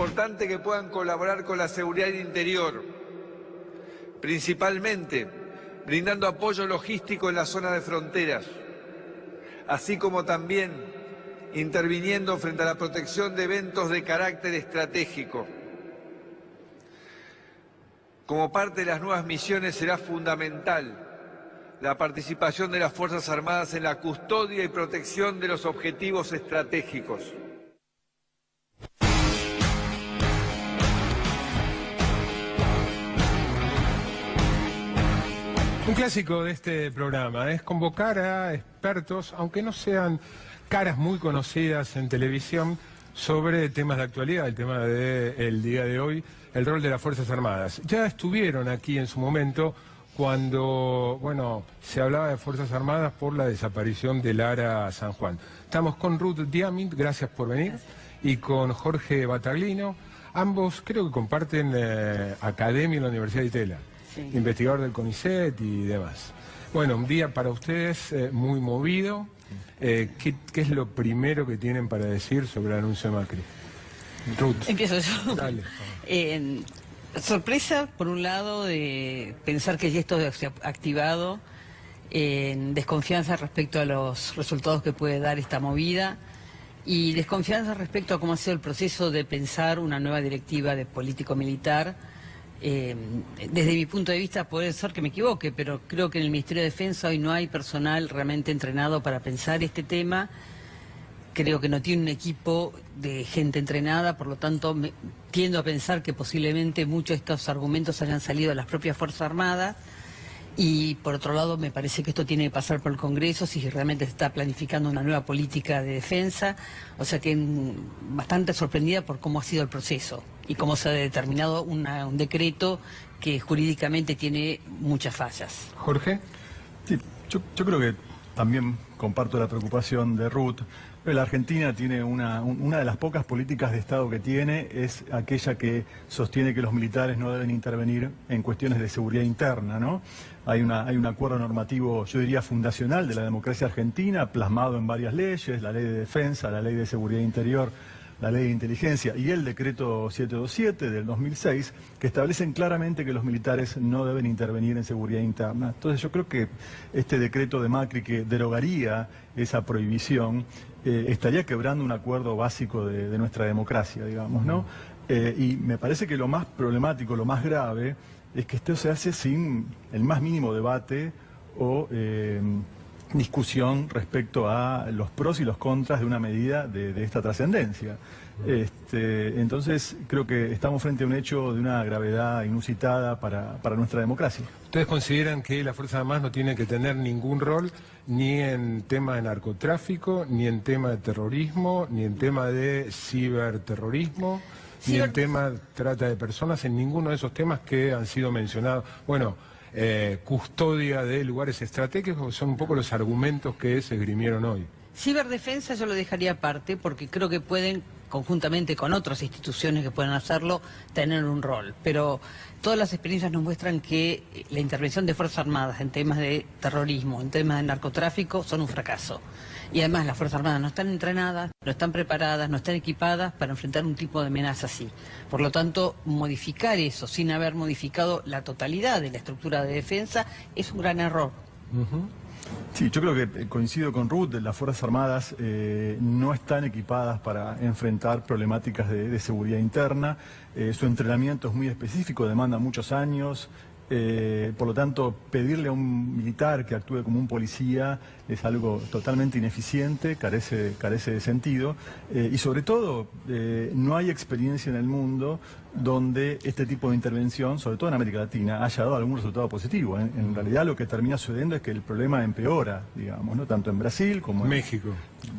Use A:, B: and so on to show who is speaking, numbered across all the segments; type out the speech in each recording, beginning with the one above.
A: importante que puedan colaborar con la seguridad interior, principalmente brindando apoyo logístico en la zona de fronteras, así como también interviniendo frente a la protección de eventos de carácter estratégico. Como parte de las nuevas misiones será fundamental la participación de las Fuerzas Armadas en la custodia y protección de los objetivos estratégicos.
B: Un clásico de este programa es convocar a expertos, aunque no sean caras muy conocidas en televisión, sobre temas de actualidad, el tema del día de hoy, el rol de las Fuerzas Armadas. Ya estuvieron aquí en su momento cuando, bueno, se hablaba de Fuerzas Armadas por la desaparición del ARA San Juan. Estamos con Ruth Diamint, gracias por venir, y con Jorge Bataglino. Ambos creo que comparten academia en la Universidad de Itela, sí, investigador del CONICET y demás. Bueno, un día para ustedes muy movido. ¿Qué es lo primero que tienen para decir sobre el anuncio de Macri? Ruth.
C: Empiezo yo.
B: Dale.
C: Sorpresa, por un lado, de pensar que ya esto se ha activado, desconfianza respecto a los resultados que puede dar esta movida y desconfianza respecto a cómo ha sido el proceso de pensar una nueva directiva de político-militar. Desde mi punto de vista puede ser que me equivoque, pero creo que en el Ministerio de Defensa hoy no hay personal realmente entrenado para pensar este tema. Creo que no tiene un equipo de gente entrenada, por lo tanto tiendo a pensar que posiblemente muchos de estos argumentos hayan salido de las propias Fuerzas Armadas. Y por otro lado me parece que esto tiene que pasar por el Congreso si realmente se está planificando una nueva política de defensa. O sea que bastante sorprendida por cómo ha sido el proceso y cómo se ha determinado un decreto que jurídicamente tiene muchas fallas.
B: Jorge.
D: Sí, yo creo que también comparto la preocupación de Ruth. La Argentina tiene una de las pocas políticas de Estado que tiene, es aquella que sostiene que los militares no deben intervenir en cuestiones de seguridad interna, ¿no? Hay un acuerdo normativo, yo diría, fundacional de la democracia argentina, plasmado en varias leyes, la ley de defensa, la ley de seguridad interior, la ley de inteligencia y el decreto 727 del 2006, que establecen claramente que los militares no deben intervenir en seguridad interna. Entonces yo creo que este decreto de Macri, que derogaría esa prohibición, estaría quebrando un acuerdo básico de nuestra democracia, digamos, ¿no? Y me parece que lo más problemático, lo más grave, es que esto se hace sin el más mínimo debate o discusión respecto a los pros y los contras de una medida de esta trascendencia. Entonces creo que estamos frente a un hecho de una gravedad inusitada para nuestra democracia.
B: ¿Ustedes consideran que las Fuerzas Armadas no tienen que tener ningún rol ni en tema de narcotráfico, ni en tema de terrorismo, ni en tema de ciberterrorismo, ni en tema de trata de personas, en ninguno de esos temas que han sido mencionados? Bueno, custodia de lugares estratégicos, son un poco los argumentos que se esgrimieron hoy.
C: Ciberdefensa yo lo dejaría aparte porque creo que pueden, conjuntamente con otras instituciones que puedan hacerlo, tener un rol. Pero todas las experiencias nos muestran que la intervención de Fuerzas Armadas en temas de terrorismo, en temas de narcotráfico, son un fracaso. Y además las Fuerzas Armadas no están entrenadas, no están preparadas, no están equipadas para enfrentar un tipo de amenaza así. Por lo tanto, modificar eso sin haber modificado la totalidad de la estructura de defensa es un gran error.
D: Sí, yo creo que coincido con Ruth, las Fuerzas Armadas no están equipadas para enfrentar problemáticas de seguridad interna. Su entrenamiento es muy específico, demanda muchos años. Por lo tanto, pedirle a un militar que actúe como un policía es algo totalmente ineficiente, carece de sentido, y sobre todo no hay experiencia en el mundo donde este tipo de intervención, sobre todo en América Latina, haya dado algún resultado positivo. En realidad lo que termina sucediendo es que el problema empeora, digamos, ¿no? Tanto en Brasil como en
B: México.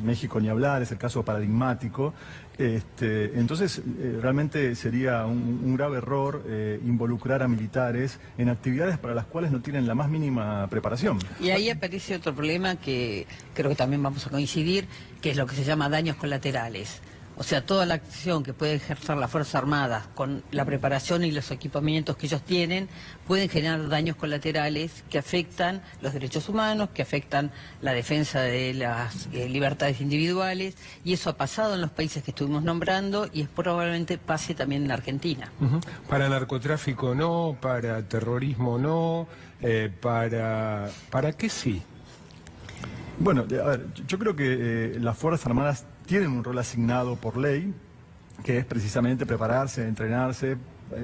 D: México ni hablar, es el caso paradigmático. Entonces, realmente sería un grave error involucrar a militares en actividades para las cuales no tienen la más mínima preparación.
C: Y ahí aparece otro problema que creo que también vamos a coincidir, que es lo que se llama daños colaterales. O sea, toda la acción que puede ejercer la Fuerza Armada con la preparación y los equipamientos que ellos tienen pueden generar daños colaterales que afectan los derechos humanos, que afectan la defensa de las libertades individuales, y eso ha pasado en los países que estuvimos nombrando y probablemente pase también en la Argentina.
B: Para narcotráfico no, para terrorismo no, ¿para qué sí?
D: Bueno, a ver, yo creo que las Fuerzas Armadas tienen un rol asignado por ley, que es precisamente prepararse, entrenarse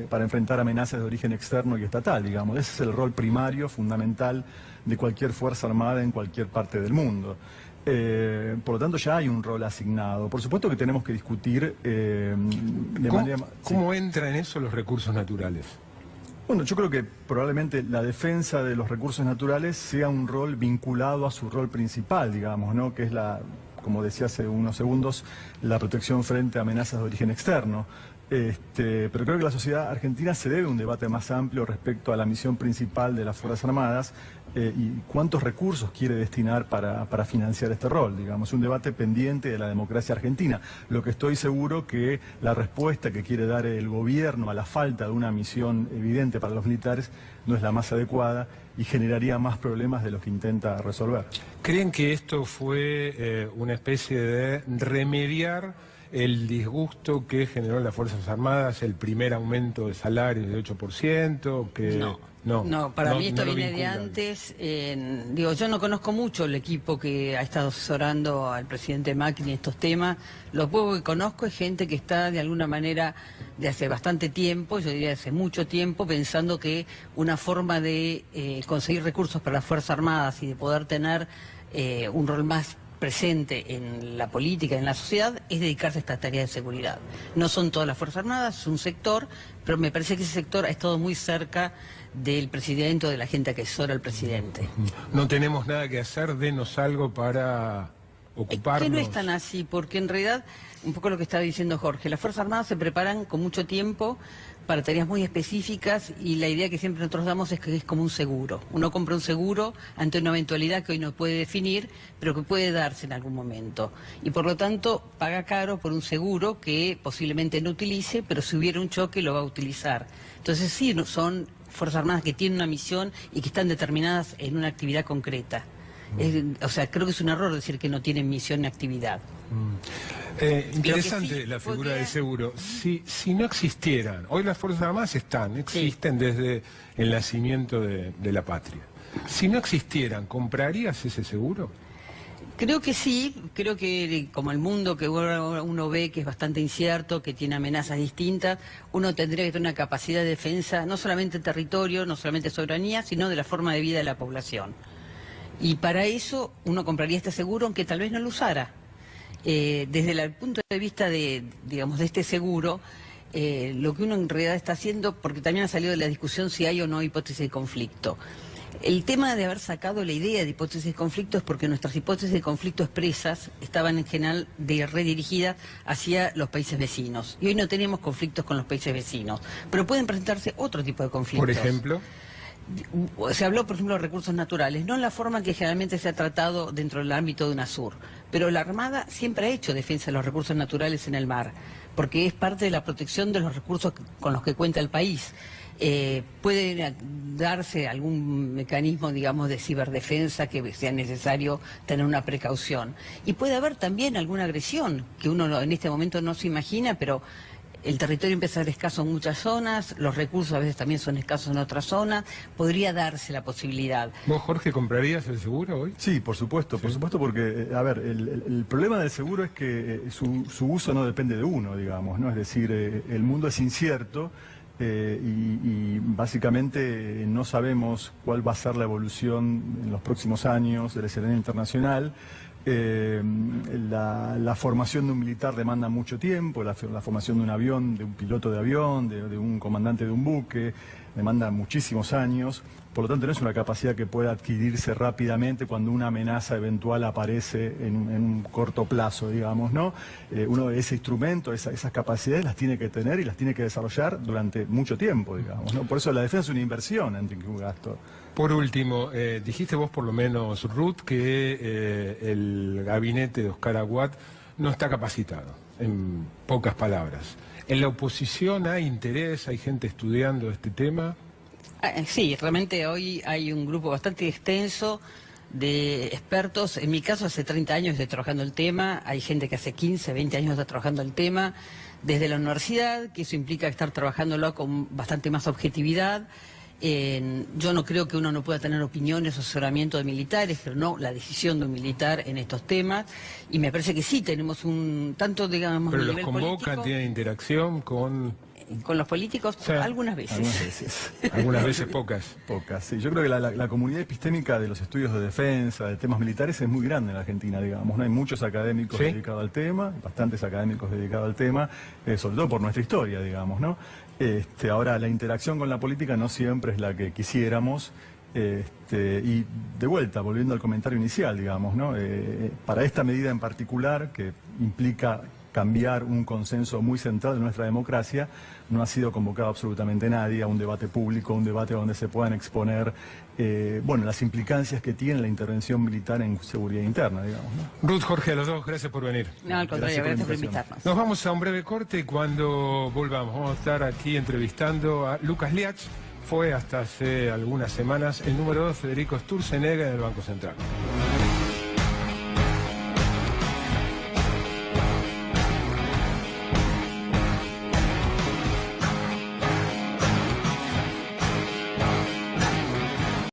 D: para enfrentar amenazas de origen externo y estatal, digamos. Ese es el rol primario, fundamental de cualquier Fuerza Armada en cualquier parte del mundo. Por lo tanto, ya hay un rol asignado. Por supuesto que tenemos que discutir de manera...
B: ¿Cómo entra en eso los recursos naturales?
D: Bueno, yo creo que probablemente la defensa de los recursos naturales sea un rol vinculado a su rol principal, digamos, ¿no? Que es como decía hace unos segundos, la protección frente a amenazas de origen externo. Pero creo que la sociedad argentina se debe a un debate más amplio respecto a la misión principal de las Fuerzas Armadas y cuántos recursos quiere destinar para financiar este rol, digamos, un debate pendiente de la democracia argentina. Lo que estoy seguro que la respuesta que quiere dar el gobierno a la falta de una misión evidente para los militares no es la más adecuada y generaría más problemas de los que intenta resolver.
B: ¿Creen que esto fue una especie de remediar el disgusto que generó en las Fuerzas Armadas el primer aumento de salarios de 8%? Que
C: No, para mí esto
B: lo
C: viene de
B: vinculan.
C: antes. Yo no conozco mucho el equipo que ha estado asesorando al presidente Macri en estos temas. Lo poco que conozco es gente que está de alguna manera de hace bastante tiempo, yo diría hace mucho tiempo, pensando que una forma de conseguir recursos para las Fuerzas Armadas y de poder tener un rol más presente en la política, en la sociedad, es dedicarse a esta tarea de seguridad. No son todas las Fuerzas Armadas, es un sector, pero me parece que ese sector ha estado muy cerca del presidente o de la gente que asesora al presidente.
B: No tenemos nada que hacer, denos algo para ocuparnos.
C: Que no es tan así, porque en realidad, un poco lo que estaba diciendo Jorge, las Fuerzas Armadas se preparan con mucho tiempo para tareas muy específicas y la idea que siempre nosotros damos es que es como un seguro. Uno compra un seguro ante una eventualidad que hoy no puede definir, pero que puede darse en algún momento. Y por lo tanto paga caro por un seguro que posiblemente no utilice, pero si hubiera un choque lo va a utilizar. Entonces sí, son Fuerzas Armadas que tienen una misión y que están determinadas en una actividad concreta. O sea, creo que es un error decir que no tienen misión ni actividad.
B: Interesante
C: sí
B: la figura
C: podría-
B: del seguro. Si no existieran, hoy las Fuerzas Armadas existen desde el nacimiento de la patria. Si no existieran, ¿comprarías ese seguro?
C: Creo que sí, creo que como el mundo que uno ve que es bastante incierto, que tiene amenazas distintas, uno tendría que tener una capacidad de defensa, no solamente del territorio, no solamente de soberanía, sino de la forma de vida de la población. Y para eso uno compraría este seguro, aunque tal vez no lo usara. Desde el punto de vista de este seguro, lo que uno en realidad está haciendo, porque también ha salido de la discusión si hay o no hipótesis de conflicto. El tema de haber sacado la idea de hipótesis de conflicto es porque nuestras hipótesis de conflicto expresas estaban en general redirigidas hacia los países vecinos. Y hoy no tenemos conflictos con los países vecinos, pero pueden presentarse otro tipo de conflictos.
B: Por ejemplo,
C: Se habló, por ejemplo, de recursos naturales, no en la forma que generalmente se ha tratado dentro del ámbito de UNASUR, pero la Armada siempre ha hecho defensa de los recursos naturales en el mar, porque es parte de la protección de los recursos con los que cuenta el país. Puede darse algún mecanismo, digamos, de ciberdefensa que sea necesario tener una precaución. Y puede haber también alguna agresión que uno en este momento no se imagina, pero el territorio empieza a ser escaso en muchas zonas, los recursos a veces también son escasos en otras zonas, podría darse la posibilidad.
B: ¿vos, Jorge, comprarías el seguro hoy?
D: Sí, por supuesto, porque, a ver, el problema del seguro es que su uso no depende de uno, digamos, ¿no? Es decir, el mundo es incierto y básicamente no sabemos cuál va a ser la evolución en los próximos años del escenario internacional. La formación de un militar demanda mucho tiempo, la formación de un avión, de un piloto de avión, de un comandante de un buque, demanda muchísimos años. Por lo tanto, no es una capacidad que pueda adquirirse rápidamente cuando una amenaza eventual aparece en un corto plazo, digamos, ¿no? Uno ese instrumento, esas capacidades las tiene que tener y las tiene que desarrollar durante mucho tiempo, digamos, ¿no? Por eso la defensa es una inversión antes que un gasto.
B: Por último, dijiste vos por lo menos, Ruth, que el gabinete de Oscar Aguad no está capacitado. en pocas palabras. ¿En la oposición hay interés, hay gente estudiando este tema?
C: Sí, realmente hoy hay un grupo bastante extenso de expertos. En mi caso, hace 30 años estoy trabajando el tema, hay gente que hace 15, 20 años está trabajando el tema, desde la universidad, que eso implica estar trabajándolo con bastante más objetividad. Yo no creo que uno no pueda tener opiniones o asesoramiento de militares, pero no la decisión de un militar en estos temas. Y me parece que sí, tenemos un tanto, digamos,
B: ¿Pero
C: a
B: los
C: nivel
B: convocan,
C: político.
B: tienen interacción con...?
C: Con los políticos,
B: Sí.
C: algunas veces.
D: Algunas veces.
B: Algunas veces pocas.
D: Pocas, sí. Yo creo que la comunidad epistémica de los estudios de defensa, de temas militares, es muy grande en Argentina, digamos. ¿No? Hay muchos académicos
B: ¿Sí?
D: dedicados al tema, bastantes académicos dedicados al tema, sobre todo por nuestra historia, digamos, ¿no? Ahora, la interacción con la política no siempre es la que quisiéramos. Y de vuelta, volviendo al comentario inicial, digamos, ¿no? Para esta medida en particular, que implica cambiar un consenso muy central de nuestra democracia, no ha sido convocado absolutamente nadie a un debate público, un debate donde se puedan exponer las implicancias que tiene la intervención militar en seguridad interna, digamos, ¿no?
B: Ruth, Jorge, a los dos, gracias por venir.
C: No, al contrario,
D: Gracias por la
C: gracias por
D: invitación.
C: invitarnos.
B: Nos vamos a un breve corte y cuando volvamos vamos a estar aquí entrevistando a Lucas Liach. Fue hasta hace algunas semanas el número 2 Federico Sturzenegger en el Banco Central.